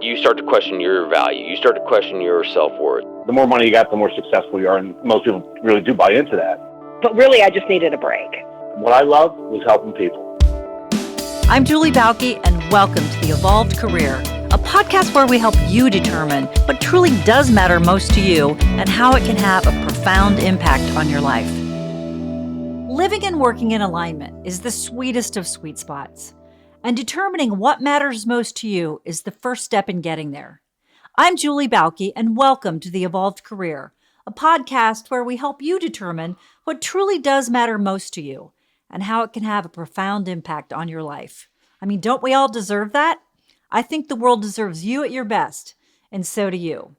you start to question your value. You start to question your self-worth. The more money you got, the more successful you are, and most people really do buy into that. But really, I just needed a break. What I loved was helping people. I'm Julie Bauke, and welcome to The Evolved Career, a podcast where we help you determine what truly does matter most to you and how it can have a profound impact on your life. Living and working in alignment is the sweetest of sweet spots, and determining what matters most to you is the first step in getting there. I'm Julie Bauke, and welcome to The Evolved Career, a podcast where we help you determine what truly does matter most to you and how it can have a profound impact on your life. I mean, don't we all deserve that? I think the world deserves you at your best, and so do you.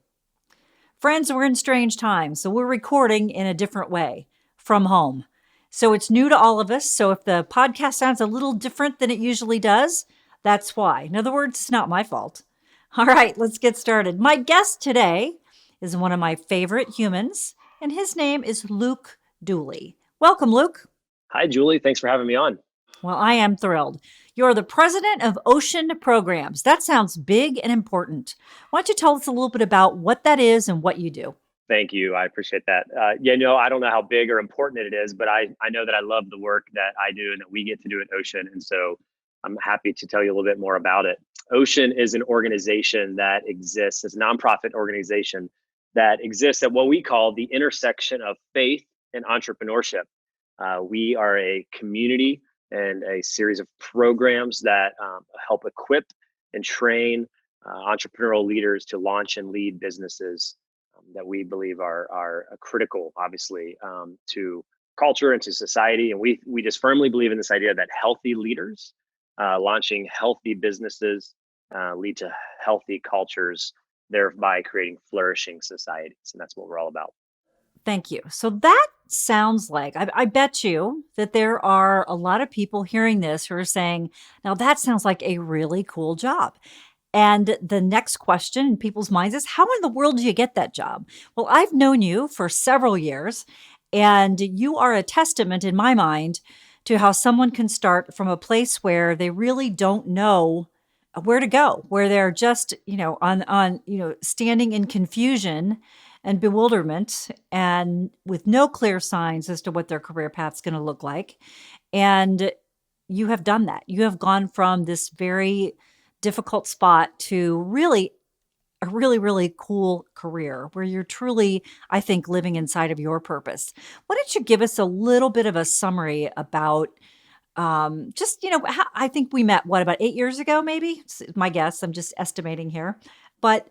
Friends, we're in strange times, so we're recording in a different way, from home. So it's new to all of us, so if the podcast sounds a little different than it usually does, that's why. In other words, it's not my fault. All right, let's get started. My guest today is one of my favorite humans, and his name is Luke Dooley. Welcome, Luke. Hi, Julie. Thanks for having me on. Well, I am thrilled. You're the president of Ocean Programs. That sounds big and important. Why don't you tell us a little bit about what that is and what you do? Thank you. I appreciate that. I don't know how big or important it is, but I know that I love the work that I do and that we get to do at Ocean. And so I'm happy to tell you a little bit more about it. Ocean is an organization that exists, it's a nonprofit organization that exists at what we call the intersection of faith and entrepreneurship. We are a community and a series of programs that help equip and train entrepreneurial leaders to launch and lead businesses that we believe are critical, obviously, to culture and to society. And we just firmly believe in this idea that healthy leaders launching healthy businesses lead to healthy cultures, thereby creating flourishing societies. And that's what we're all about. Thank you. So that sounds like, I bet you that there are a lot of people hearing this who are saying, now that sounds like a really cool job. And the next question in people's minds is, how in the world do you get that job? Well, I've known you for several years, and you are a testament in my mind to how someone can start from a place where they really don't know where to go, where they're just, standing in confusion and bewilderment and with no clear signs as to what their career path's going to look like. And you have done that. You have gone from this very difficult spot to really a really, really cool career where you're truly, I think, living inside of your purpose. Why don't you give us a little bit of a summary about how, I think we met, about 8 years ago, maybe? It's my guess. I'm just estimating here. But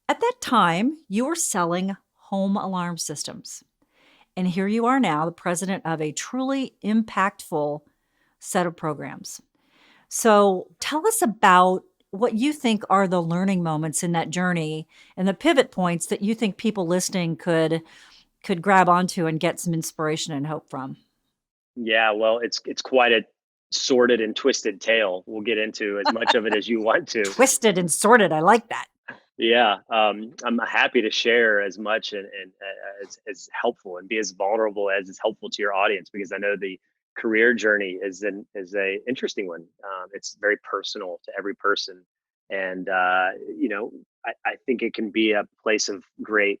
at that time, you were selling home alarm systems. And here you are now, the president of a truly impactful set of programs. So tell us about what you think are the learning moments in that journey and the pivot points that you think people listening could grab onto and get some inspiration and hope from. Yeah, well, it's quite a sordid and twisted tale. We'll get into as much of it as you want to. Twisted and sordid. I like that. Yeah, I'm happy to share as much and as helpful and be as vulnerable as is helpful to your audience, because I know the career journey is a interesting one. It's very personal to every person, and I think it can be a place of great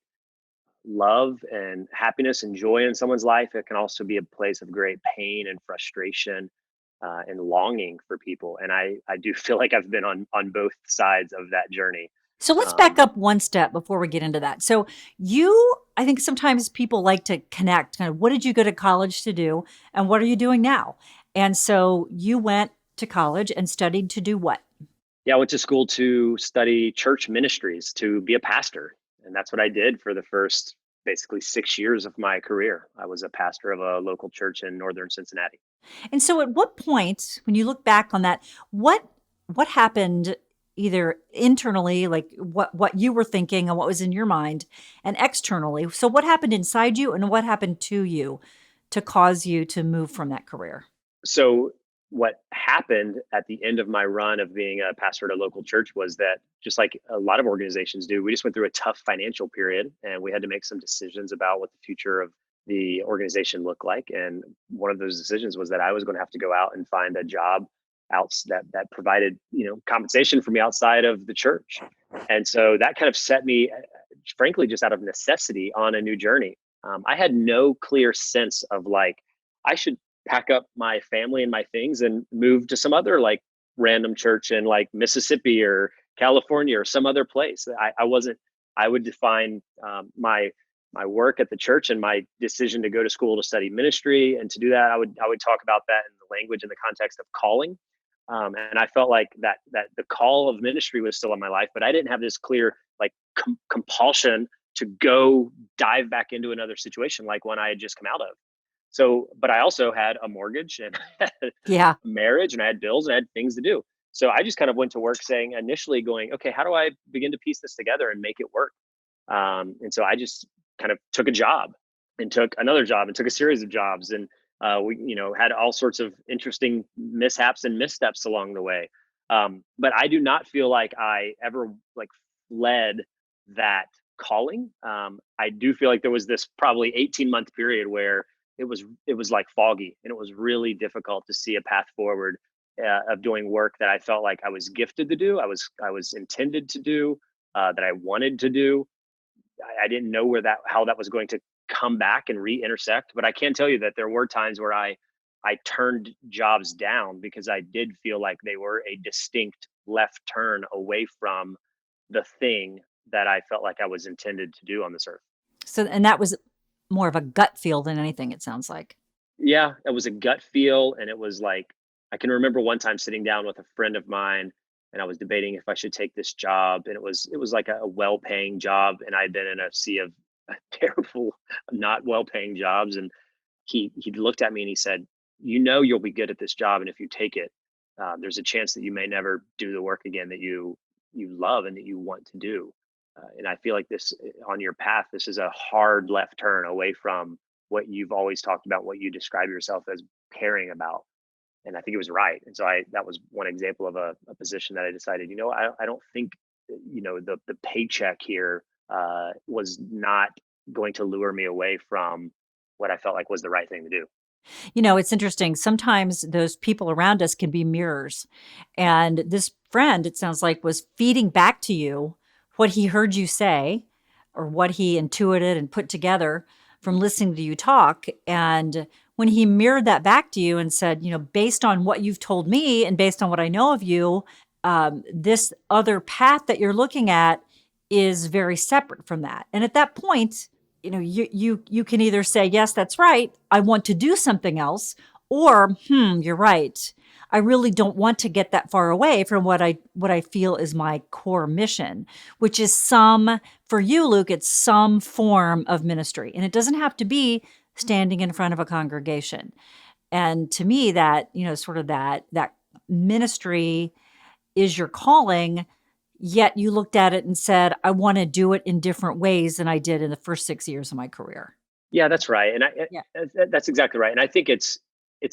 love and happiness and joy in someone's life. It can also be a place of great pain and frustration and longing for people. And I do feel like I've been on both sides of that journey. So let's back up one step before we get into that. So I think sometimes people like to connect kind of, what did you go to college to do and what are you doing now? And so you went to college and studied to do what? Yeah, I went to school to study church ministries, to be a pastor. And that's what I did for the first basically 6 years of my career. I was a pastor of a local church in northern Cincinnati. And so at what point, when you look back on that, what happened either internally, like what you were thinking and what was in your mind, and externally? So what happened inside you and what happened to you to cause you to move from that career? So what happened at the end of my run of being a pastor at a local church was that, just like a lot of organizations do, we just went through a tough financial period and we had to make some decisions about what the future of the organization looked like. And one of those decisions was that I was going to have to go out and find a job that provided, compensation for me outside of the church. And so that kind of set me, frankly, just out of necessity on a new journey. I had no clear sense of like, I should pack up my family and my things and move to some other like random church in like Mississippi or California or some other place. I wasn't, I would define my work at the church and my decision to go to school to study ministry. And to do that, I would talk about that in the language in the context of calling. And I felt like that the call of ministry was still in my life, but I didn't have this clear like compulsion to go dive back into another situation like one I had just come out of. So, but I also had a mortgage and Yeah. marriage, and I had bills and I had things to do. So I just kind of went to work initially going, okay, how do I begin to piece this together and make it work? And so I just kind of took a job and took another job and took a series of jobs. And we, had all sorts of interesting mishaps and missteps along the way. But I do not feel like I ever like fled that calling. I do feel like there was this probably 18-month period where it was like foggy and it was really difficult to see a path forward of doing work that I felt like I was gifted to do. I was intended to do, that I wanted to do. I didn't know how that was going to come back and re-intersect, but I can tell you that there were times where I turned jobs down because I did feel like they were a distinct left turn away from the thing that I felt like I was intended to do on this earth. So, and that was more of a gut feel than anything, it sounds like. Yeah, it was a gut feel. And it was like, I can remember one time sitting down with a friend of mine and I was debating if I should take this job. And it was like a well-paying job. And I'd been in a sea of terrible, not well-paying jobs. And he looked at me and he said, you'll be good at this job. And if you take it, there's a chance that you may never do the work again that you love and that you want to do. And I feel like this on your path, this is a hard left turn away from what you've always talked about, what you describe yourself as caring about. And I think it was right. And so that was one example of a position that I decided, I don't think, the paycheck here was not going to lure me away from what I felt like was the right thing to do. It's interesting. Sometimes those people around us can be mirrors. And this friend, it sounds like, was feeding back to you what he heard you say or what he intuited and put together from listening to you talk. And when he mirrored that back to you and said, based on what you've told me and based on what I know of you, this other path that you're looking at is very separate from that. And at that point, you can either say, yes, that's right, I want to do something else, or, you're right, I really don't want to get that far away from what I feel is my core mission, which is for you, Luke, it's some form of ministry. And it doesn't have to be standing in front of a congregation. And to me, that, sort of that ministry is your calling, yet you looked at it and said, I want to do it in different ways than I did in the first 6 years of my career. Yeah, that's right. And that's exactly right. And I think it's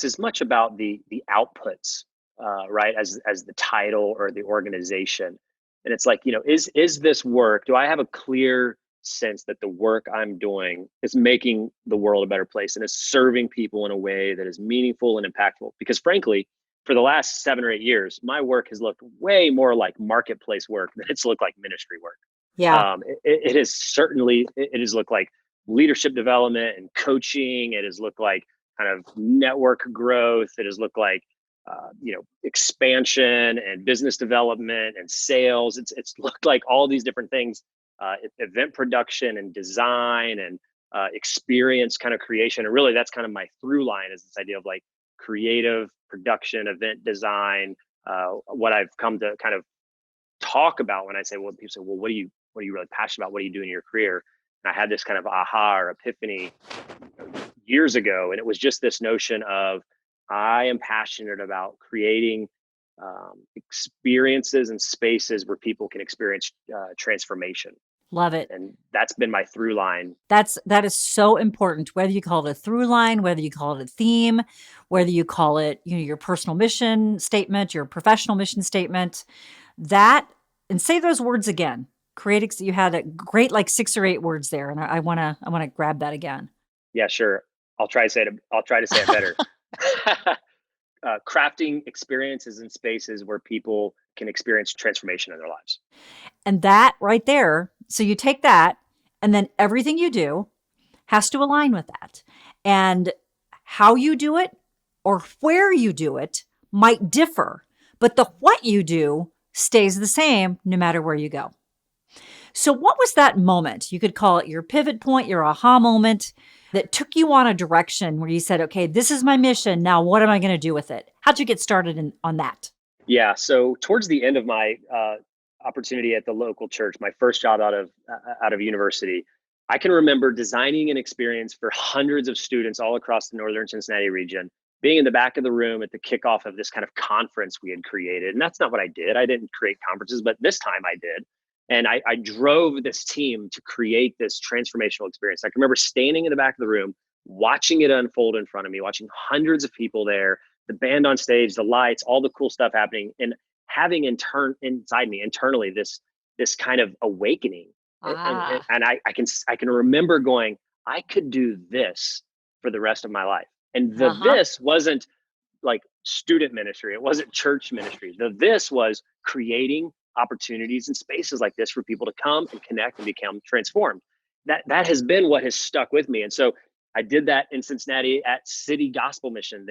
as much about the outputs, right, as the title or the organization. And it's like, is this work, do I have a clear sense that the work I'm doing is making the world a better place and is serving people in a way that is meaningful and impactful? Because frankly, for the last 7 or 8 years, my work has looked way more like marketplace work than it's looked like ministry work. Yeah. It has certainly, it has looked like leadership development and coaching. It has looked like kind of network growth. It has looked like, expansion and business development and sales. It's looked like all these different things, event production and design and experience kind of creation. And really that's kind of my through line, is this idea of like creative production, event design. What I've come to kind of talk about when I say, well, people say, well, what are you really passionate about? What do you do in your career? And I had this kind of aha or epiphany years ago. And it was just this notion of, I am passionate about creating experiences and spaces where people can experience transformation. Love it. And that's been my through line. That is so important, whether you call it a through line, whether you call it a theme, whether you call it, your personal mission statement, your professional mission statement, and say those words again. You had a great, like 6 or 8 words there. And I want to grab that again. Yeah, sure. I'll try to say it better. crafting experiences and spaces where people can experience transformation in their lives. And that right there, so you take that, and then everything you do has to align with that. And how you do it or where you do it might differ, but the what you do stays the same no matter where you go. So, what was that moment? You could call it your pivot point, your aha moment that took you on a direction where you said, okay, this is my mission. Now, what am I going to do with it? How'd you get started on that? Yeah. So towards the end of my opportunity at the local church, my first job out of university, I can remember designing an experience for hundreds of students all across the northern Cincinnati region, being in the back of the room at the kickoff of this kind of conference we had created. And that's not what I did. I didn't create conferences, but this time I did. And I drove this team to create this transformational experience. I can remember standing in the back of the room, watching it unfold in front of me, watching hundreds of people there, the band on stage, the lights, all the cool stuff happening, and having inside me internally this kind of awakening. And I can remember going, I could do this for the rest of my life. And this wasn't like student ministry. It wasn't church ministry. This was creating opportunities and spaces like this for people to come and connect and become transformed. That has been what has stuck with me. And so I did that in Cincinnati at City Gospel Mission,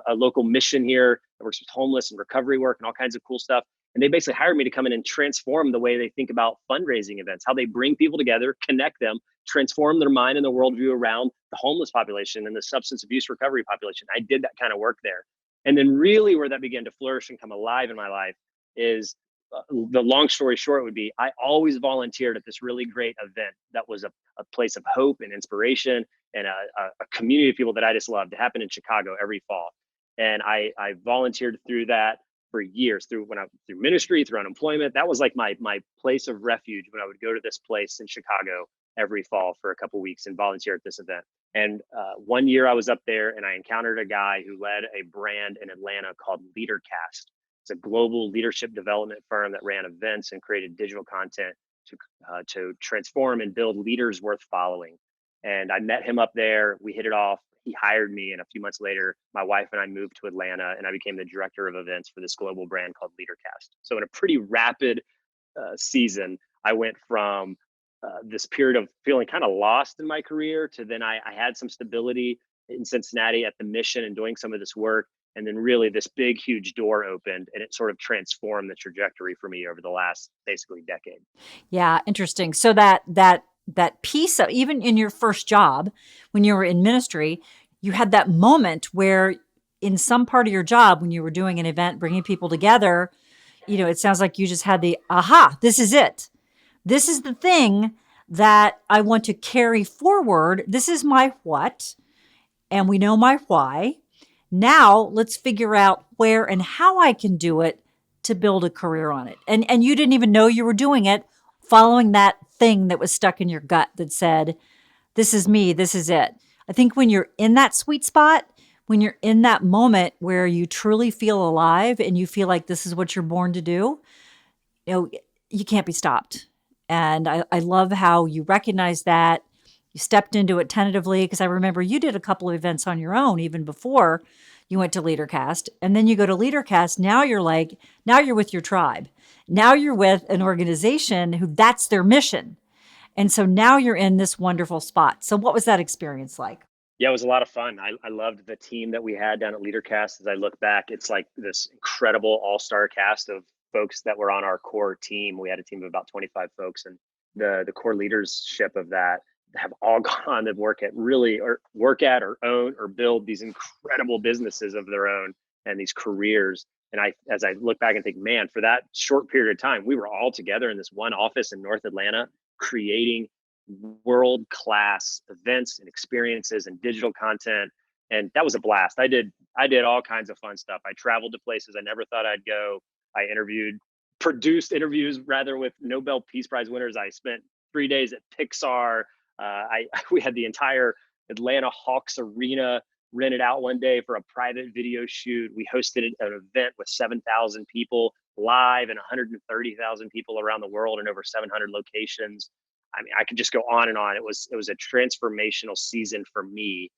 a local mission here that works with homeless and recovery work and all kinds of cool stuff. And they basically hired me to come in and transform the way they think about fundraising events, how they bring people together, connect them, transform their mind and their worldview around the homeless population and the substance abuse recovery population. I did that kind of work there. And then really where that began to flourish and come alive in my life is the long story short would be I always volunteered at this really great event that was a place of hope and inspiration and a community of people that I just loved to happen in Chicago every fall. And I volunteered through that for years, through ministry, through unemployment. That was like my place of refuge when I would go to this place in Chicago every fall for a couple of weeks and volunteer at this event. And one year I was up there and I encountered a guy who led a brand in Atlanta called Leadercast. It's a global leadership development firm that ran events and created digital content to transform and build leaders worth following. And I met him up there. We hit it off. He hired me. And a few months later, my wife and I moved to Atlanta and I became the director of events for this global brand called Leadercast. So in a pretty rapid season, I went from this period of feeling kind of lost in my career to then I had some stability in Cincinnati at the mission and doing some of this work. And then really this big, huge door opened and it sort of transformed the trajectory for me over the last basically decade. Yeah, interesting. So that piece of, even in your first job, when you were in ministry, you had that moment where in some part of your job, when you were doing an event, bringing people together, it sounds like you just had the, aha, this is it. This is the thing that I want to carry forward. This is my what, and we know my why. Now let's figure out where and how I can do it to build a career on it. And you didn't even know you were doing it, following that thing that was stuck in your gut that said, this is me, this is it. I think when you're in that sweet spot, when you're in that moment where you truly feel alive and you feel like this is what you're born to do, you can't be stopped. And I love how you recognize that. You stepped into it tentatively, because I remember you did a couple of events on your own even before you went to Leadercast. And then you go to Leadercast. Now you're with your tribe. Now you're with an organization who that's their mission. And so now you're in this wonderful spot. So what was that experience like? Yeah, it was a lot of fun. I loved the team that we had down at Leadercast. As I look back, it's like this incredible all-star cast of folks that were on our core team. We had a team of about 25 folks, and the core leadership of that have all gone on to work at or own or build these incredible businesses of their own and these careers. And as I look back and think, man, for that short period of time, we were all together in this one office in North Atlanta, creating world-class events and experiences and digital content. And that was a blast. I did all kinds of fun stuff. I traveled to places I never thought I'd go. I produced interviews rather with Nobel Peace Prize winners. I spent 3 days at Pixar. We had the entire Atlanta Hawks arena rented out one day for a private video shoot. We hosted an event with 7,000 people live and 130,000 people around the world in over 700 locations. I mean, I could just go on and on. It was a transformational season for me.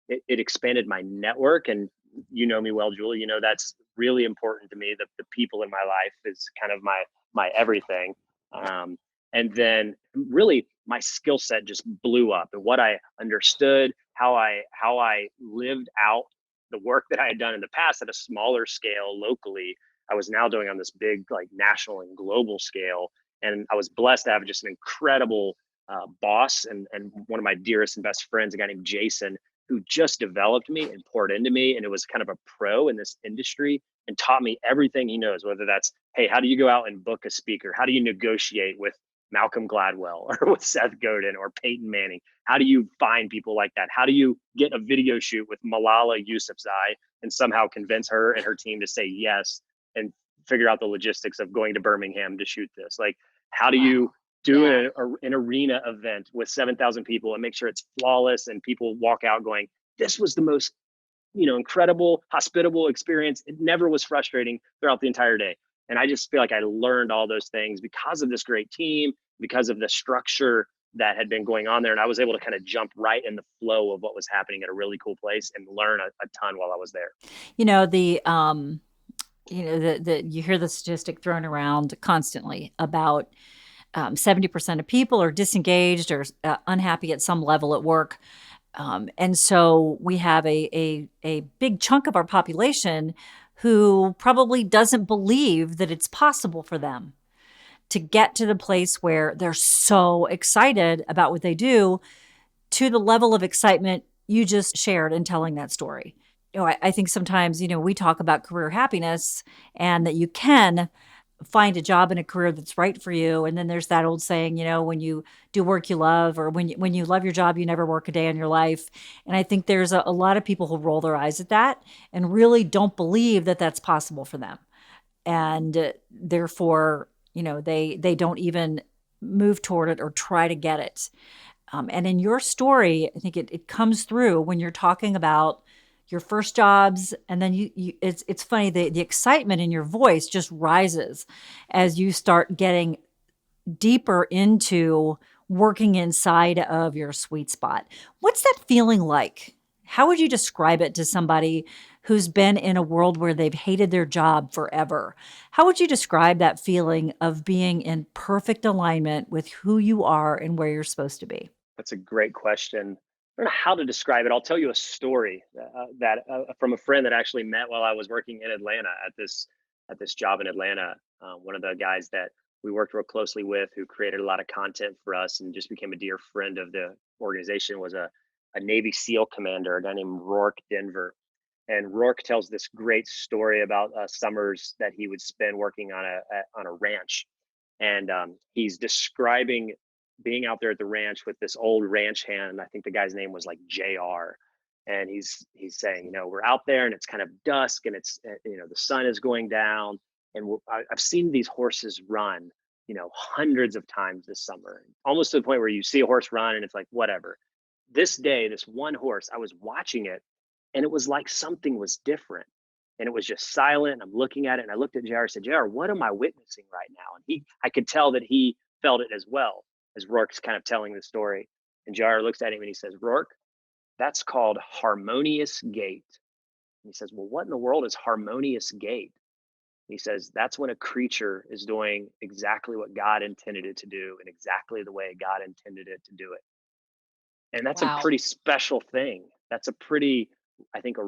It expanded my network and you know me well, Julie, you know, that's really important to me. The people in my life is kind of my everything. Um, and then really my skill set just blew up, and what I understood, how I lived out the work that I had done in the past at a smaller scale locally, I was now doing on this big, like, national and global scale. And I was blessed to have just an incredible boss, and one of my dearest and best friends, a guy named Jason, who just developed me and poured into me. And it was kind of a pro in this industry and taught me everything he knows, whether that's, hey, how do you go out and book a speaker? How do you negotiate with Malcolm Gladwell or with Seth Godin or Peyton Manning? How do you find people like that? How do you get a video shoot with Malala Yousafzai and somehow convince her and her team to say yes, and figure out the logistics of going to Birmingham to shoot this? Like, how do you do an arena event with 7,000 people and make sure it's flawless and people walk out going, this was the most, incredible, hospitable experience. It never was frustrating throughout the entire day. And I just feel like I learned all those things because of this great team, because of the structure that had been going on there. And I was able to kind of jump right in the flow of what was happening at a really cool place and learn a ton while I was there. You hear the statistic thrown around constantly about 70% of people are disengaged or unhappy at some level at work. And so we have a big chunk of our population who probably doesn't believe that it's possible for them to get to the place where they're so excited about what they do, to the level of excitement you just shared in telling that story. I think sometimes, we talk about career happiness and that you can find a job in a career that's right for you. And then there's that old saying, when you do work you love, or when you love your job, you never work a day in your life. And I think there's a lot of people who roll their eyes at that and really don't believe that that's possible for them. And therefore, they don't even move toward it or try to get it. And in your story, I think it comes through when you're talking about your first jobs, and then it's funny, the excitement in your voice just rises as you start getting deeper into working inside of your sweet spot. What's that feeling like? How would you describe it to somebody who's been in a world where they've hated their job forever? How would you describe that feeling of being in perfect alignment with who you are and where you're supposed to be? That's a great question. I don't know how to describe it. I'll tell you a story that from a friend that I actually met while I was working in Atlanta at this job in Atlanta. One of the guys that we worked real closely with, who created a lot of content for us and just became a dear friend of the organization, was a Navy SEAL commander, a guy named Rourke Denver. And Rourke tells this great story about summers that he would spend working on a ranch, and he's describing being out there at the ranch with this old ranch hand. I think the guy's name was like JR. And he's saying, we're out there and it's kind of dusk and it's, the sun is going down. And I've seen these horses run, hundreds of times this summer, almost to the point where you see a horse run and it's like, whatever. This day, this one horse, I was watching it and it was like something was different. And it was just silent. I'm looking at it and I looked at JR and said, JR, what am I witnessing right now? And I could tell that he felt it as well, as Rourke's kind of telling the story. And JR looks at him and he says, Rourke, that's called harmonious gait. And he says, well, what in the world is harmonious gait? And he says, that's when a creature is doing exactly what God intended it to do and exactly the way God intended it to do it. And that's a pretty special thing. That's a pretty, I think, I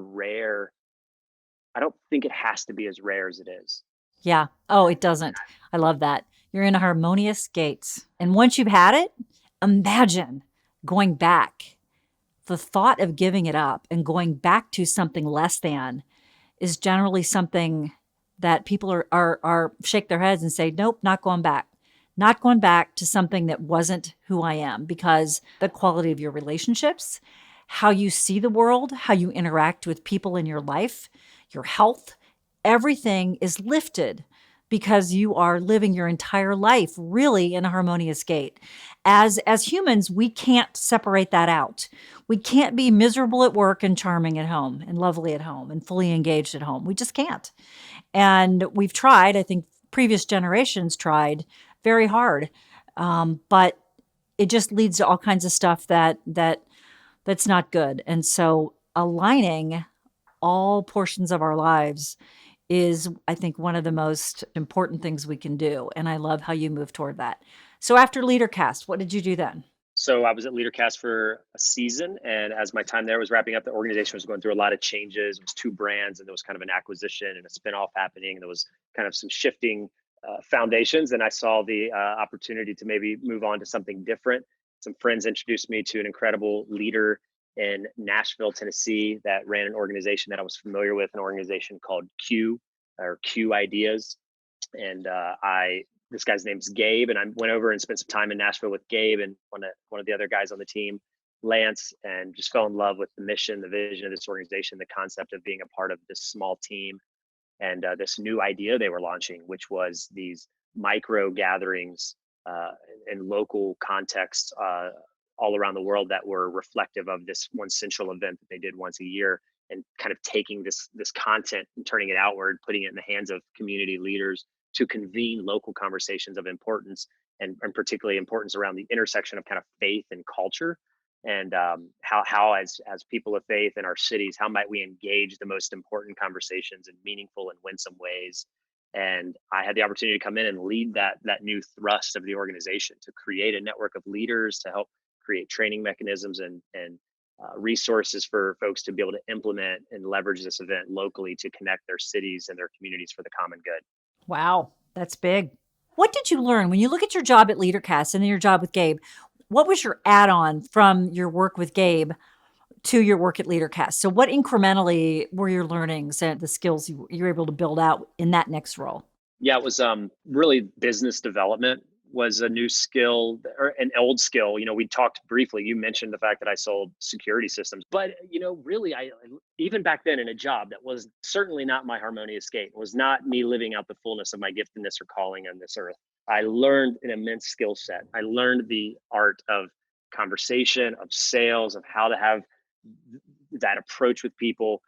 don't think it has to be as rare as it is. Yeah. Oh, it doesn't. I love that. You're in a harmonious gates. And once you've had it, imagine going back. The thought of giving it up and going back to something less than is generally something that people are shake their heads and say, nope, not going back. Not going back to something that wasn't who I am, because the quality of your relationships, how you see the world, how you interact with people in your life, your health, everything is lifted because you are living your entire life really in a harmonious gait. As humans, we can't separate that out. We can't be miserable at work and charming at home and lovely at home and fully engaged at home. We just can't. And we've tried, I think previous generations tried very hard, but it just leads to all kinds of stuff that's not good. And so aligning all portions of our lives is, I think, one of the most important things we can do. And I love how you move toward that. So after Leadercast, what did you do then? So I was at Leadercast for a season, and as my time there was wrapping up, the organization was going through a lot of changes. It was two brands, and there was kind of an acquisition and a spinoff happening. There was kind of some shifting foundations, and I saw the opportunity to maybe move on to something different. Some friends introduced me to an incredible leader in Nashville, Tennessee, that ran an organization that I was familiar with, an organization called Q Ideas, and I this guy's name's Gabe, and I went over and spent some time in Nashville with Gabe and one of the other guys on the team, Lance, and just fell in love with the mission, the vision of this organization, the concept of being a part of this small team, and this new idea they were launching, which was these micro gatherings in local contexts all around the world that were reflective of this one central event that they did once a year, and kind of taking this content and turning it outward, putting it in the hands of community leaders to convene local conversations of importance, and particularly importance around the intersection of kind of faith and culture, and how as people of faith in our cities, how might we engage the most important conversations in meaningful and winsome ways. And I had the opportunity to come in and lead that new thrust of the organization, to create a network of leaders to help create training mechanisms and resources for folks to be able to implement and leverage this event locally to connect their cities and their communities for the common good. Wow, that's big. What did you learn when you look at your job at Leadercast and then your job with Gabe? What was your add-on from your work with Gabe to your work at Leadercast? So what incrementally were your learnings and the skills you were able to build out in that next role? Yeah, it was really business development was a new skill, or an old skill. We talked briefly, you mentioned the fact that I sold security systems, but really, I even back then in a job that was certainly not my harmonious gate, was not me living out the fullness of my giftedness or calling on this earth. I learned an immense skill set. I learned the art of conversation, of sales, of how to have that approach with people,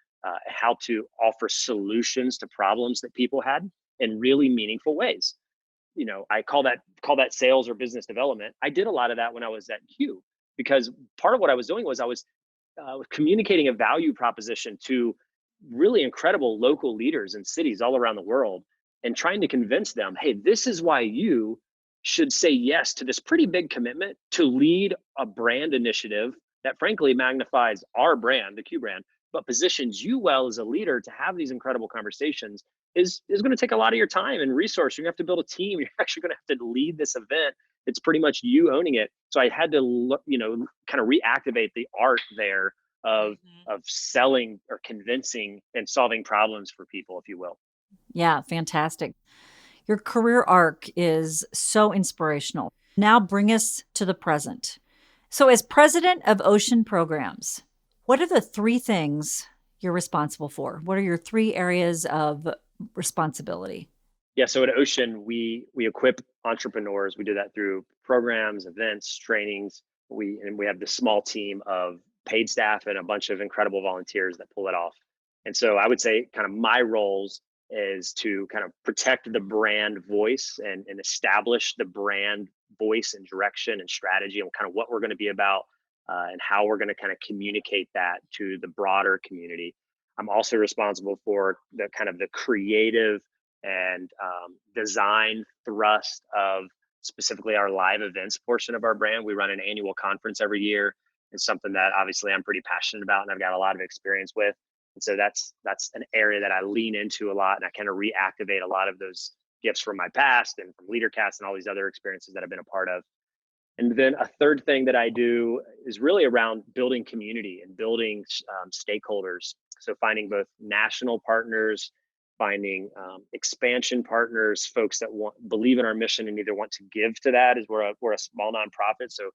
how to offer solutions to problems that people had in really meaningful ways. I call that sales or business development. I did a lot of that when I was at Q, because part of what I was doing was I was communicating a value proposition to really incredible local leaders in cities all around the world, and trying to convince them, hey, this is why you should say yes to this pretty big commitment to lead a brand initiative that frankly magnifies our brand, the Q brand, but positions you well as a leader to have these incredible conversations. Is going to take a lot of your time and resource. You're going to have to build a team. You're actually going to have to lead this event. It's pretty much you owning it. So I had to, kind of reactivate the art there of selling or convincing and solving problems for people, if you will. Yeah, fantastic. Your career arc is so inspirational. Now bring us to the present. So as president of Ocean Programs, what are the three things you're responsible for? What are your three areas of responsibility? Yeah, so at Ocean, we equip entrepreneurs. We do that through programs, events, trainings. We have this small team of paid staff and a bunch of incredible volunteers that pull it off. And so I would say kind of my roles is to kind of protect the brand voice and establish the brand voice and direction and strategy and kind of what we're going to be about, and how we're going to kind of communicate that to the broader community. I'm also responsible for the kind of the creative and design thrust of specifically our live events portion of our brand. We run an annual conference every year. It's something that obviously I'm pretty passionate about and I've got a lot of experience with. And so that's an area that I lean into a lot, and I kind of reactivate a lot of those gifts from my past and from Leadercast and all these other experiences that I've been a part of. And then a third thing that I do is really around building community and building stakeholders. So finding both national partners, finding expansion partners, folks that believe in our mission and either want to give to that, as we're a small nonprofit. So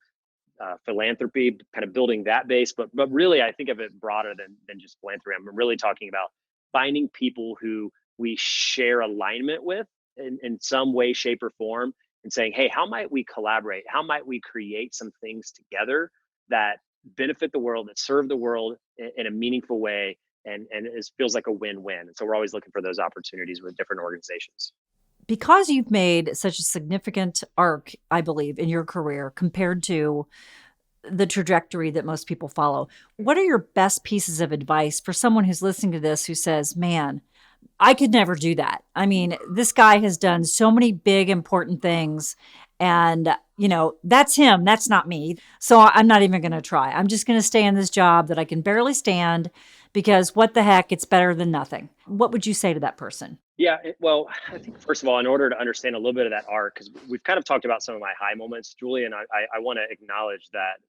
philanthropy, kind of building that base, but really I think of it broader than just philanthropy. I'm really talking about finding people who we share alignment with in some way, shape, or form, and saying, hey, how might we collaborate? How might we create some things together that benefit the world, that serve the world in a meaningful way, and it feels like a win-win. And so we're always looking for those opportunities with different organizations. Because you've made such a significant arc, I believe, in your career compared to the trajectory that most people follow. What are your best pieces of advice for someone who's listening to this who says, man, I could never do that. I mean, this guy has done so many big, important things. And, that's him. That's not me. So I'm not even going to try. I'm just going to stay in this job that I can barely stand because what the heck, it's better than nothing. What would you say to that person? Yeah, well, I think first of all, in order to understand a little bit of that arc, because we've kind of talked about some of my high moments, Julie, and I want to acknowledge that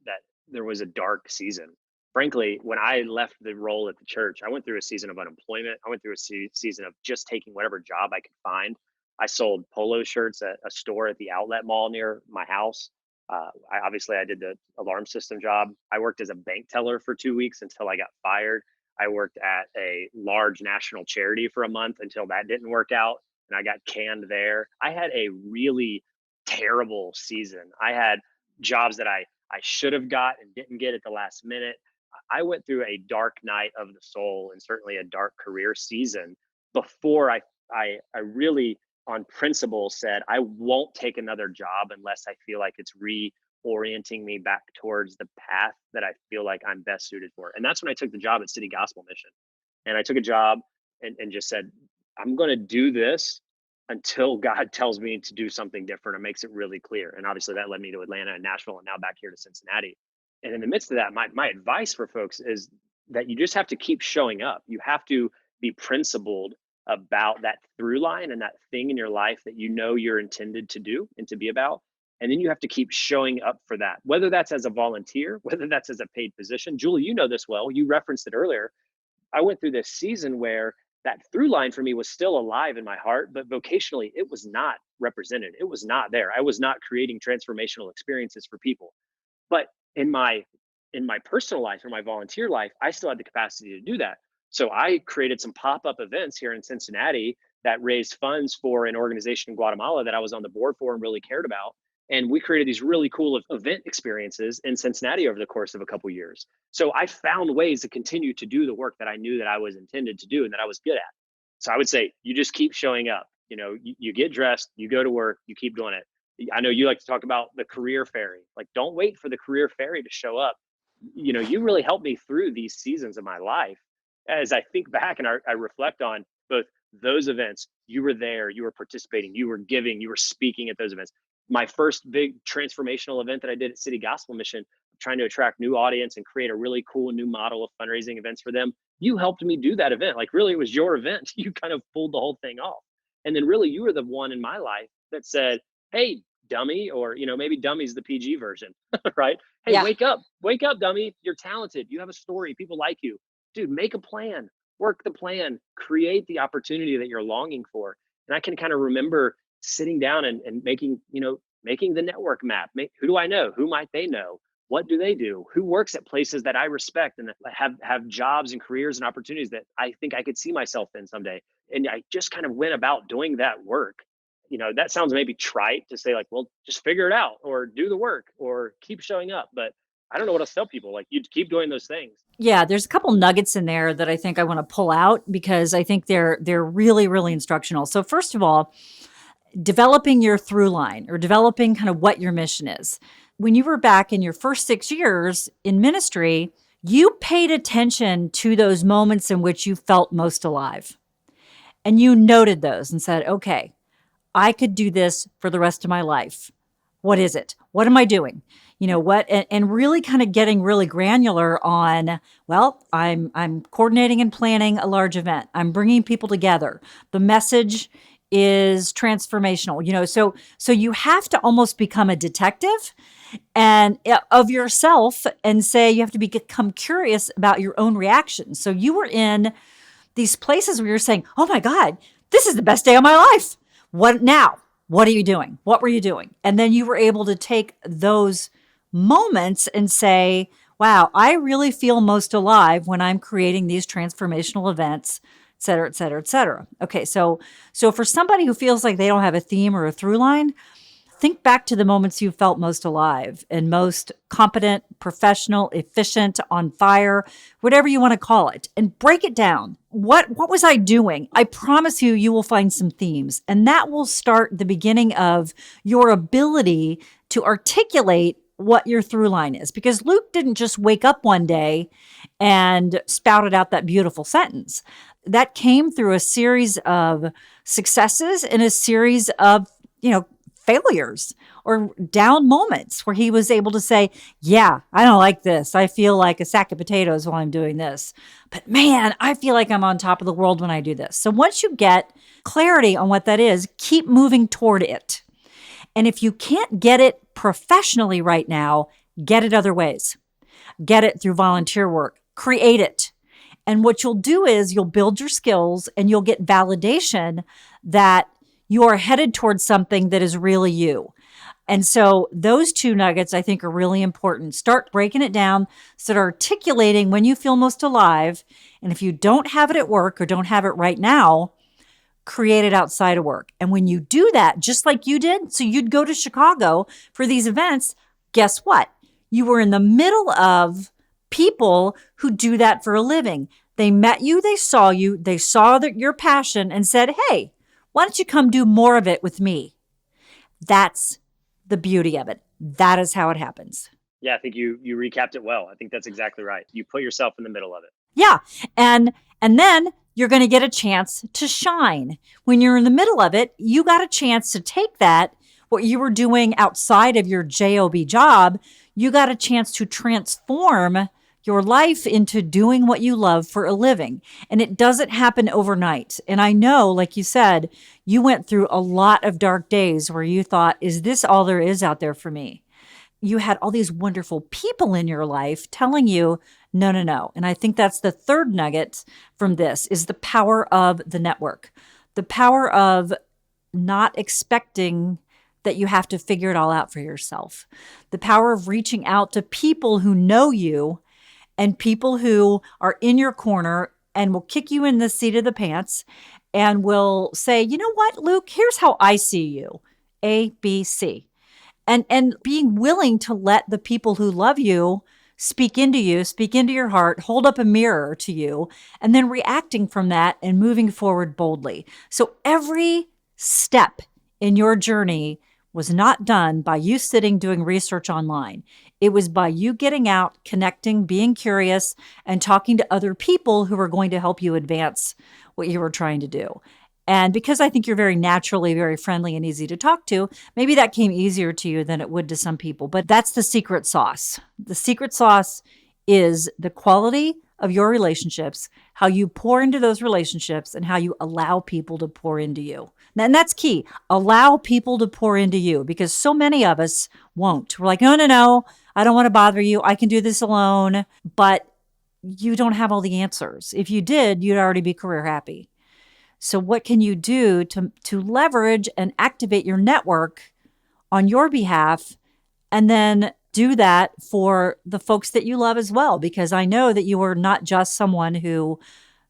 there was a dark season. Frankly, when I left the role at the church, I went through a season of unemployment. I went through a season of just taking whatever job I could find. I sold polo shirts at a store at the outlet mall near my house. I did the alarm system job. I worked as a bank teller for 2 weeks until I got fired. I worked at a large national charity for a month until that didn't work out and I got canned there. I had a really terrible season. I had jobs that I should have got and didn't get at the last minute. I went through a dark night of the soul and certainly a dark career season before I really on principle said, I won't take another job unless I feel like it's orienting me back towards the path that I feel like I'm best suited for. And that's when I took the job at City Gospel Mission. And I took a job and just said, I'm going to do this until God tells me to do something different or makes it really clear. And obviously that led me to Atlanta and Nashville and now back here to Cincinnati. And in the midst of that, my advice for folks is that you just have to keep showing up. You have to be principled about that through line and that thing in your life that you're intended to do and to be about. And then you have to keep showing up for that, whether that's as a volunteer, whether that's as a paid position. Julie, you know this well. You referenced it earlier. I went through this season where that through line for me was still alive in my heart, but vocationally, it was not represented. It was not there. I was not creating transformational experiences for people. But in my personal life or my volunteer life, I still had the capacity to do that. So I created some pop-up events here in Cincinnati that raised funds for an organization in Guatemala that I was on the board for and really cared about. And we created these really cool event experiences in Cincinnati over the course of a couple of years. So I found ways to continue to do the work that I knew that I was intended to do and that I was good at. So I would say you just keep showing up. You get dressed, you go to work, you keep doing it. I know you like to talk about the career ferry. Like, don't wait for the career ferry to show up. You really helped me through these seasons of my life. As I think back and I reflect on both those events, you were there, you were participating, you were giving, you were speaking at those events. My first big transformational event that I did at City Gospel Mission, trying to attract new audience and create a really cool new model of fundraising events for them. You helped me do that event. Like, really, it was your event. You kind of pulled the whole thing off. And then really, you were the one in my life that said, hey, dummy, or, maybe dummy's the PG version, right? Hey, Yeah. wake up, dummy. You're talented. You have a story. People like you. Dude, make a plan, work the plan, create the opportunity that you're longing for. And I can kind of remember sitting down and making the network map. Who do I know? Who might they know? What do they do? Who works at places that I respect and that have jobs and careers and opportunities that I think I could see myself in someday? And I just kind of went about doing that work. That sounds maybe trite to say, like, well, just figure it out or do the work or keep showing up. But I don't know what else to tell people. Like, you keep doing those things. Yeah, there's a couple nuggets in there that I think I want to pull out because I think they're really, really instructional. So first of all, developing your through line or developing kind of what your mission is. When you were back in your first 6 years in ministry, you paid attention to those moments in which you felt most alive. And you noted those and said, okay, I could do this for the rest of my life. What is it? What am I doing? And really kind of getting really granular on, well, I'm coordinating and planning a large event. I'm bringing people together. The message is transformational, so you have to almost become a detective and of yourself and say you have to become curious about your own reactions. So you were in these places where you're saying, oh my God, this is the best day of my life. What now? What are you doing? What were you doing? And then you were able to take those moments and say, wow, I really feel most alive when I'm creating these transformational events, et cetera, et cetera, et cetera. Okay, so for somebody who feels like they don't have a theme or a through line, think back to the moments you felt most alive and most competent, professional, efficient, on fire, whatever you want to call it, and break it down. What was I doing? I promise you will find some themes, and that will start the beginning of your ability to articulate what your through line is, because Luke didn't just wake up one day and spouted out that beautiful sentence. That came through a series of successes and a series of, failures or down moments where he was able to say, yeah, I don't like this. I feel like a sack of potatoes while I'm doing this. But man, I feel like I'm on top of the world when I do this. So once you get clarity on what that is, keep moving toward it. And if you can't get it professionally right now, get it other ways. Get it through volunteer work. Create it. And what you'll do is you'll build your skills and you'll get validation that you are headed towards something that is really you. And so those two nuggets I think are really important. Start breaking it down, start articulating when you feel most alive. And if you don't have it at work or don't have it right now, create it outside of work. And when you do that, just like you did, so you'd go to Chicago for these events, guess what? You were in the middle of people who do that for a living. They met you, they saw that your passion and said, hey, why don't you come do more of it with me? That's the beauty of it. That is how it happens. Yeah, I think you recapped it well. I think that's exactly right. You put yourself in the middle of it. Yeah. And then you're going to get a chance to shine. When you're in the middle of it, you got a chance to take that, what you were doing outside of your JOB job, you got a chance to transform your life into doing what you love for a living. And it doesn't happen overnight. And I know, like you said, you went through a lot of dark days where you thought, is this all there is out there for me? You had all these wonderful people in your life telling you, no, no, no. And I think that's the third nugget from this is the power of the network, the power of not expecting that you have to figure it all out for yourself, the power of reaching out to people who know you and people who are in your corner and will kick you in the seat of the pants and will say, you know what, Luke, here's how I see you, A, B, C. And being willing to let the people who love you, speak into your heart, hold up a mirror to you, and then reacting from that and moving forward boldly. So every step in your journey was not done by you sitting doing research online. It was by you getting out, connecting, being curious, and talking to other people who are going to help you advance what you were trying to do. And because I think you're very naturally very friendly and easy to talk to, maybe that came easier to you than it would to some people. But that's the secret sauce. The secret sauce is the quality of your relationships, how you pour into those relationships, and how you allow people to pour into you. And that's key. Allow people to pour into you, because so many of us won't. We're like, no, no, no, I don't want to bother you. I can do this alone. But you don't have all the answers. If you did, you'd already be career happy. So what can you do to leverage and activate your network on your behalf, and then do that for the folks that you love as well? Because I know that you are not just someone who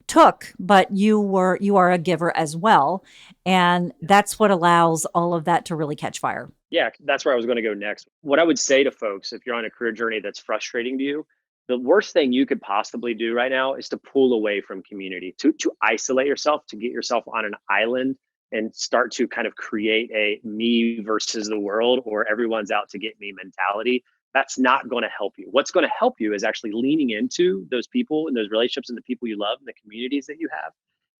took, but you are a giver as well. And that's what allows all of that to really catch fire. Yeah, that's where I was going to go next. What I would say to folks, if you're on a career journey that's frustrating to you, the worst thing you could possibly do right now is to pull away from community, to isolate yourself, to get yourself on an island and start to kind of create a me versus the world, or everyone's out to get me mentality. That's not going to help you. What's going to help you is actually leaning into those people and those relationships and the people you love and the communities that you have,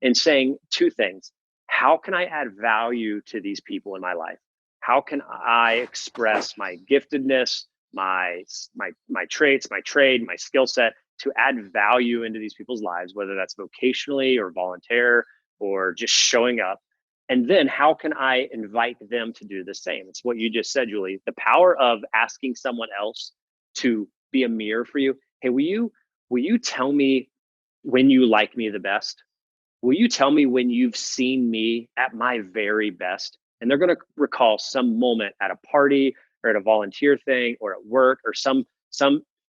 and saying two things. How can I add value to these people in my life? How can I express my giftedness, my traits, my trade, my skill set, to add value into these people's lives, whether that's vocationally or volunteer or just showing up? And then how can I invite them to do the same? It's what you just said, Julie. The power of asking someone else to be a mirror for you. Hey, will you tell me when you like me the best? Will you tell me when you've seen me at my very best? And they're going to recall some moment at a party or at a volunteer thing or at work or some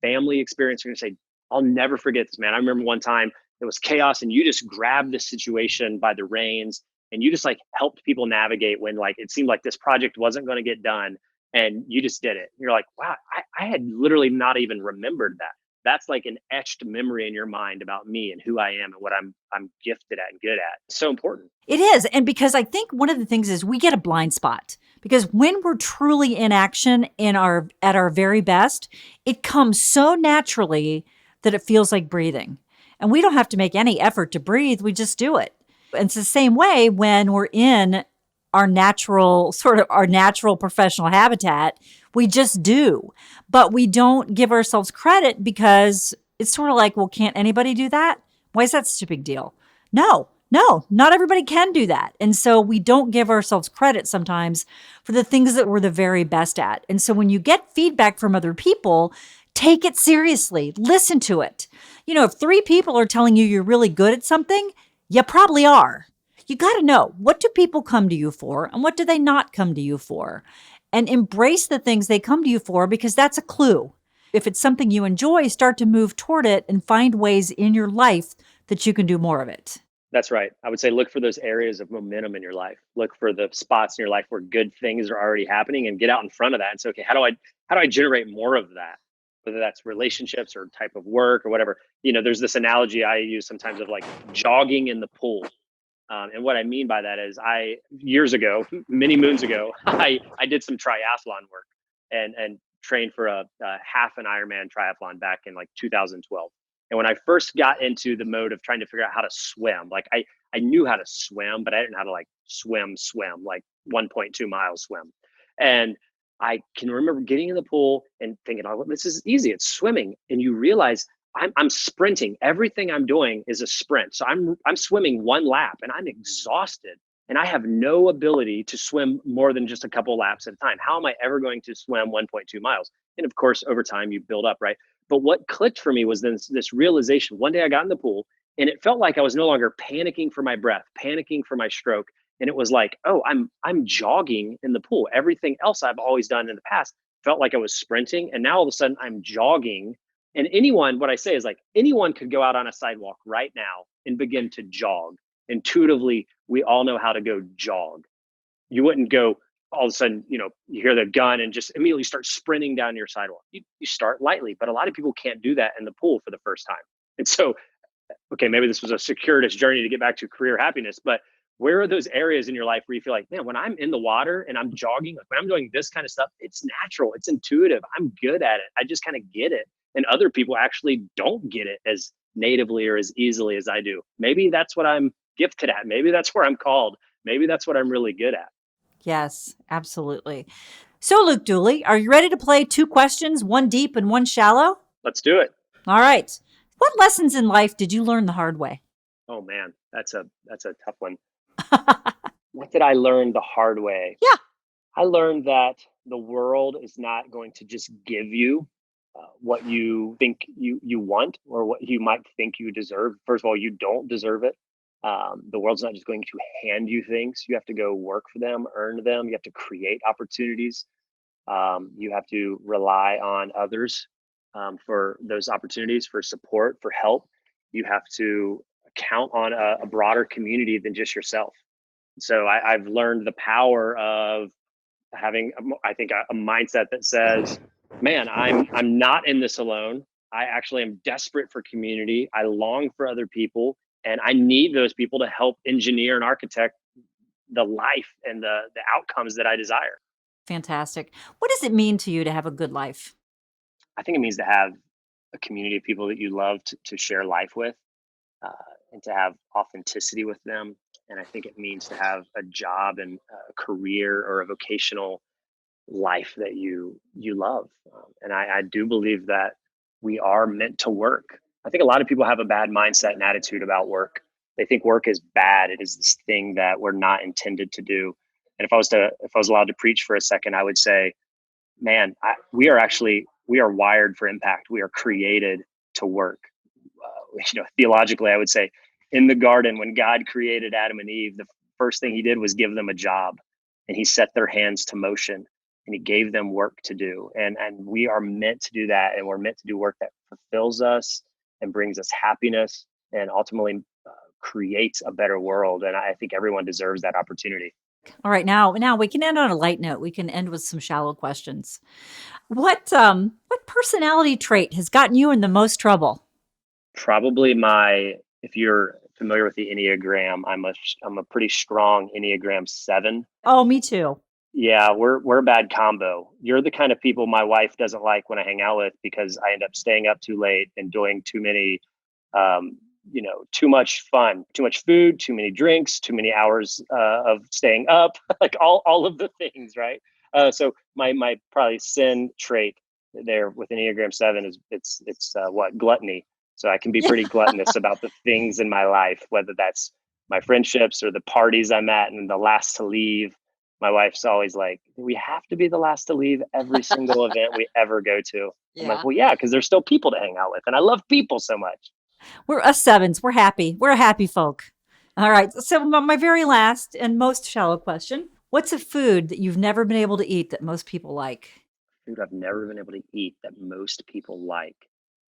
family experience. You're going to say, I'll never forget this, man. I remember one time it was chaos and you just grabbed the situation by the reins and you just like helped people navigate when like it seemed like this project wasn't going to get done, and you just did it. You're like, wow, I had literally not even remembered that. That's like an etched memory in your mind about me and who I am and what I'm gifted at and good at. It's so important. It is. And because I think one of the things is we get a blind spot Because when we're truly in action at our very best, it comes so naturally that it feels like breathing. And we don't have to make any effort to breathe, we just do it. And it's the same way when we're in our natural professional habitat, we just do. But we don't give ourselves credit because it's sort of like, well, can't anybody do that? Why is that such a big deal? No, not everybody can do that. And so we don't give ourselves credit sometimes for the things that we're the very best at. And so when you get feedback from other people, take it seriously, listen to it. If 3 people are telling you you're really good at something, you probably are. You got to know, what do people come to you for and what do they not come to you for? And embrace the things they come to you for, because that's a clue. If it's something you enjoy, start to move toward it and find ways in your life that you can do more of it. That's right. I would say look for those areas of momentum in your life. Look for the spots in your life where good things are already happening and get out in front of that and say, okay, how do I generate more of that? Whether that's relationships or type of work or whatever. There's this analogy I use sometimes of like jogging in the pool. And what I mean by that is years ago, many moons ago, I did some triathlon work and trained for a half an Ironman triathlon back in like 2012. And when I first got into the mode of trying to figure out how to swim, like I knew how to swim, but I didn't know how to like swim, like 1.2 miles swim. And I can remember getting in the pool and thinking, oh, well, this is easy. It's swimming. And you realize I'm sprinting. Everything I'm doing is a sprint. So I'm swimming 1 lap and I'm exhausted and I have no ability to swim more than just a couple laps at a time. How am I ever going to swim 1.2 miles? And of course, over time you build up, right? But what clicked for me was this realization. One day I got in the pool and it felt like I was no longer panicking for my breath, panicking for my stroke. And it was like, oh, I'm jogging in the pool. Everything else I've always done in the past felt like I was sprinting. And now all of a sudden I'm jogging. And what I say is like anyone could go out on a sidewalk right now and begin to jog. Intuitively, we all know how to go jog. You wouldn't go all of a sudden, you hear the gun and just immediately start sprinting down your sidewalk. You start lightly, but a lot of people can't do that in the pool for the first time. And so, okay, maybe this was a circuitous journey to get back to career happiness, but where are those areas in your life where you feel like, man, when I'm in the water and I'm jogging, like when I'm doing this kind of stuff, it's natural, it's intuitive, I'm good at it. I just kind of get it. And other people actually don't get it as natively or as easily as I do. Maybe that's what I'm gifted at. Maybe that's where I'm called. Maybe that's what I'm really good at. Yes, absolutely. So, Luke Dooley, are you ready to play 2 questions, one deep and one shallow? Let's do it. All right. What lessons in life did you learn the hard way? Oh man, that's a tough one. What did I learn the hard way? Yeah. I learned that the world is not going to just give you what you think you want or what you might think you deserve. First of all, you don't deserve it. The world's not just going to hand you things. You have to go work for them, earn them. You have to create opportunities. You have to rely on others for those opportunities, for support, for help. You have to count on a broader community than just yourself. So I've learned the power of having, I think, a mindset that says, man, I'm not in this alone. I actually am desperate for community. I long for other people, and I need those people to help engineer and architect the life and the outcomes that I desire. Fantastic. What does it mean to you to have a good life? I think it means to have a community of people that you love to share life with, uh, and to have authenticity with them. And I think it means to have a job and a career or a vocational life that you love. And I do believe that we are meant to work. I think a lot of people have a bad mindset and attitude about work. They think work is bad. It is this thing that we're not intended to do. And if I was allowed to preach for a second, I would say, man, we are wired for impact. We are created to work. Theologically, I would say in the garden, when God created Adam and Eve, the first thing he did was give them a job, and he set their hands to motion, and he gave them work to do. And we are meant to do that. And we're meant to do work that fulfills us and brings us happiness and ultimately creates a better world. And I think everyone deserves that opportunity. All right, now we can end on a light note. We can end with some shallow questions. What personality trait has gotten you in the most trouble? Probably if you're familiar with the Enneagram, I'm a pretty strong Enneagram 7. Oh, me too. Yeah, we're a bad combo. You're the kind of people my wife doesn't like when I hang out with because I end up staying up too late and doing too many, too much fun, too much food, too many drinks, too many hours of staying up, like all of the things, right? So my probably sin trait there with an Enneagram 7 is it's what gluttony. So I can be Yeah. pretty gluttonous about the things in my life, whether that's my friendships or the parties I'm at and the last to leave. My wife's always like, we have to be the last to leave every single event we ever go to. I'm like, Yeah. well, yeah, because there's still people to hang out with. And I love people so much. We're us sevens. We're happy. We're a happy folk. All right. So my very last and most shallow question. What's a food that you've never been able to eat that most people like? Food I've never been able to eat that most people like.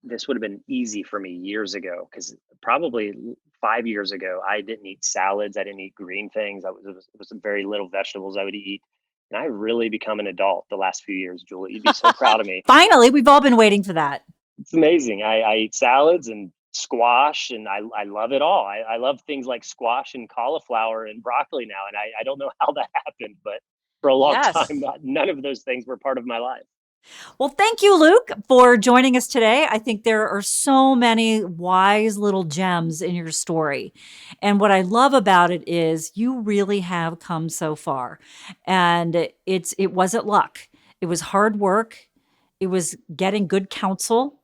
This would have been easy for me years ago because probably 5 years ago, I didn't eat salads. I didn't eat green things. It was very little vegetables I would eat. And I really become an adult the last few years, Julie. You'd be so proud of me. Finally, we've all been waiting for that. It's amazing. I eat salads and squash and I love it all. I love things like squash and cauliflower and broccoli now. And I don't know how that happened, but for a long Yes. time, none of those things were part of my life. Well, thank you, Luke, for joining us today. I think there are so many wise little gems in your story. And what I love about it is you really have come so far. And it wasn't luck. It was hard work. It was getting good counsel.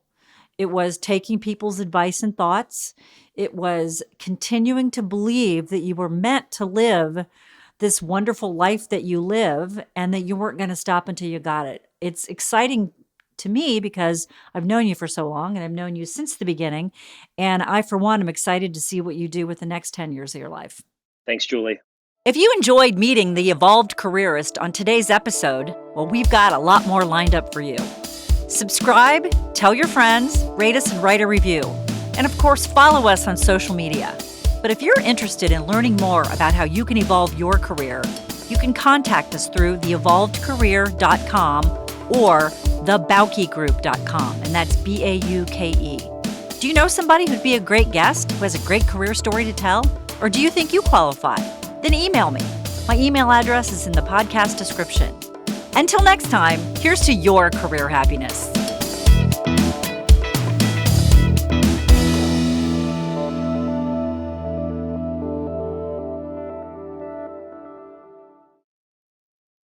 It was taking people's advice and thoughts. It was continuing to believe that you were meant to live this wonderful life that you live and that you weren't going to stop until you got it. It's exciting to me because I've known you for so long and I've known you since the beginning. And I, for one, am excited to see what you do with the next 10 years of your life. Thanks, Julie. If you enjoyed meeting the Evolved Careerist on today's episode, well, we've got a lot more lined up for you. Subscribe, tell your friends, rate us and write a review. And of course, follow us on social media. But if you're interested in learning more about how you can evolve your career, you can contact us through theevolvedcareer.com or thebaukegroup.com, and that's Bauke. Do you know somebody who'd be a great guest who has a great career story to tell? Or do you think you qualify? Then email me. My email address is in the podcast description. Until next time, here's to your career happiness.